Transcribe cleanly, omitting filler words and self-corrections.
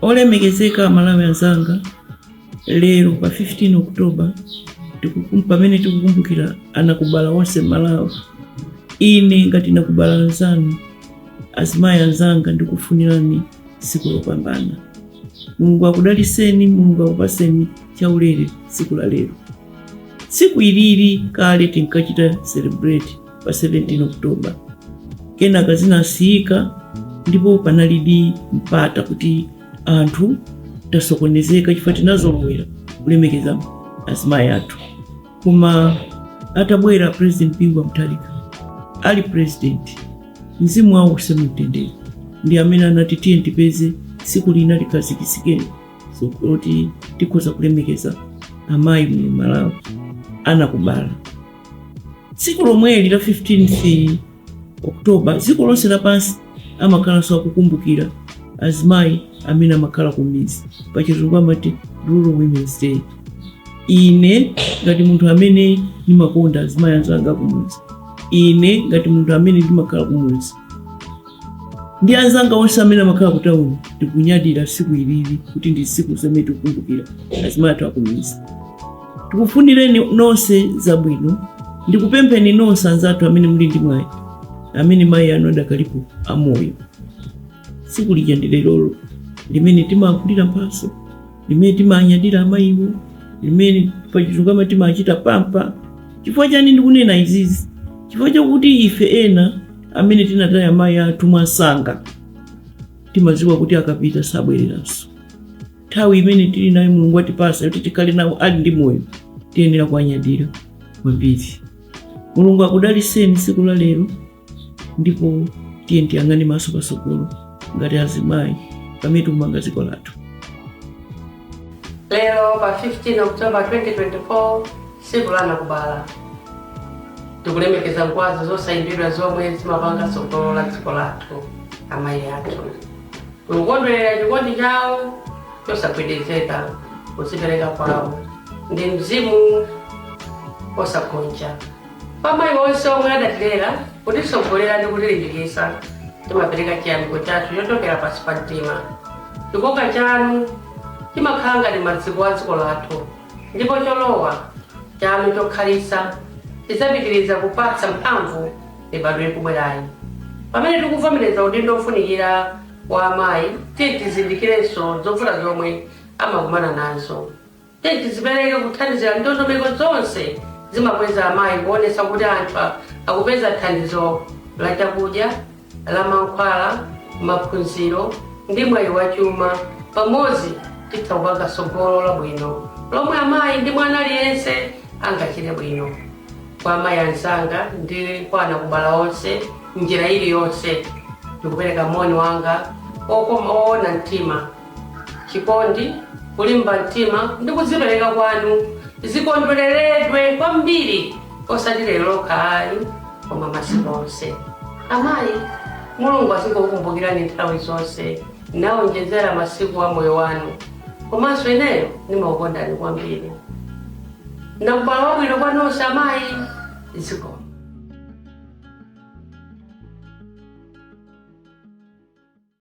Olemekezeka Malawi anzanga, lero pa 15 Oktoba pamene tikukumbukira anakubala onse Malawi. Ine ngati nakubala nzanu, azimayi anzanga, ndikufunirani siku lopambana. Mulungu akudaliseni, Mulungu akupaseni chaulere siku la lero. Siku ilili kale tinkachita celebrate pa 17 Oktoba. Kenaka zinasiyika ndipo panalidi mpata kuti anthu tasokonezeka chifukwa tinazolowera kulemekeza azimayi athu. Koma atabwera President Pingwa Mutharika ali president, mzimu wawo usemutendere, ndi amene anati tiye tipeze siku lina likazikisike kuti tikhoza kulemekeza amayi mu Malawi anakubala. Siku lomweli la 15 Oktoba dziko lonse lapansi amakhala kukumbukira azimayi amene amakhala kumizi, pachizungu amati Rural Women's Day. Ine ngati munthu amene ndimakonda azimayi anzanga kumuzi, ine ngati munthu amene ndimakhala kumuzi, ndi anzanga onse amene amakhala ku town, ndikunyadira siku ilili kuti ndi siku zomwe tikukumbukira azimayi athu akumizi. Tikufunireni nonse zabwino, ndikupempheni nonse anzathu amene muli ndi mwayi, amene mayi anu adakalipo amoyo. Siku lija ndi lero limene timakulira mphaso, limene timanyadira amayiwo, limene pachizungu amati timachita pampa. Chifukwa chani ndikunena izizi? Chifukwa chakuti ife ena amene tinataya amayi athu mwasanga timadziwa kuti akapita sabwereranso. Nthawi imene tili nayo Mulungu atipasa kuti tikhale nawo ali ndi moyo, tiyenera kuanyadira kwambiri. Mulungu akudaliseni siku la lero, ndipo tiye tiyang'ane maso patsogolo ngati azimayi pamene tikumanga dziko lathu. Lero pa 15 Oktoba 2024 siku la nakubala. Tikulemekeza nkwazi zosayimbidwa zomwe zimapanga tsogolo la dziko lathu, amayi athu. Tikukondwerera chikondi chawo chosagwedezeka kudzipereka kwawo ndi mzimu osagonja. Pamayi onse omwe adatilera kutisogolera ndi kutilimbikitsa, timapereka chiyamiko chathu chochokera pansi pa mtima. Chikoka chanu chimakhala ngati maziko a dziko lathu, ndipo cholowa chanu chokhalitsa chidzapitiriza kupatsa mphamvu mibadwo ikubwerayi. Pamene tikuvomereza udindo ofunikira wa amayi, tiye tizindikirenso zovuta zomwe amakumana nazo. Tiye tizipereke kuthandizira ndondomeko zonse zimakweza amayi kuonesa kuti anthu akupeza thandizo la chakudya, la mankhwala, maphunziro ndi mwayi wachuma, pamodzi titha kupanga tsogolo labwino lomwe amayi ndi mwana aliyense angachite bwino. Kwa amayi anzanga ndi kwa anakubala onse njira iliyonse, ndikupereka moni wanga oona mtima, chikondi, kulimba mtima ndi kudzipereka kwanu zikondwereredwe kwambiri, osati lero lokhayi koma masiku onse. Amayi, Mulungu azikukumbukirani nthawi zonse, nawonjezera masiku a moyo wanu. Komanso ineyo ndimakukondani kwambiri. Nakubala wabwino kwa nonse amayi, ziko.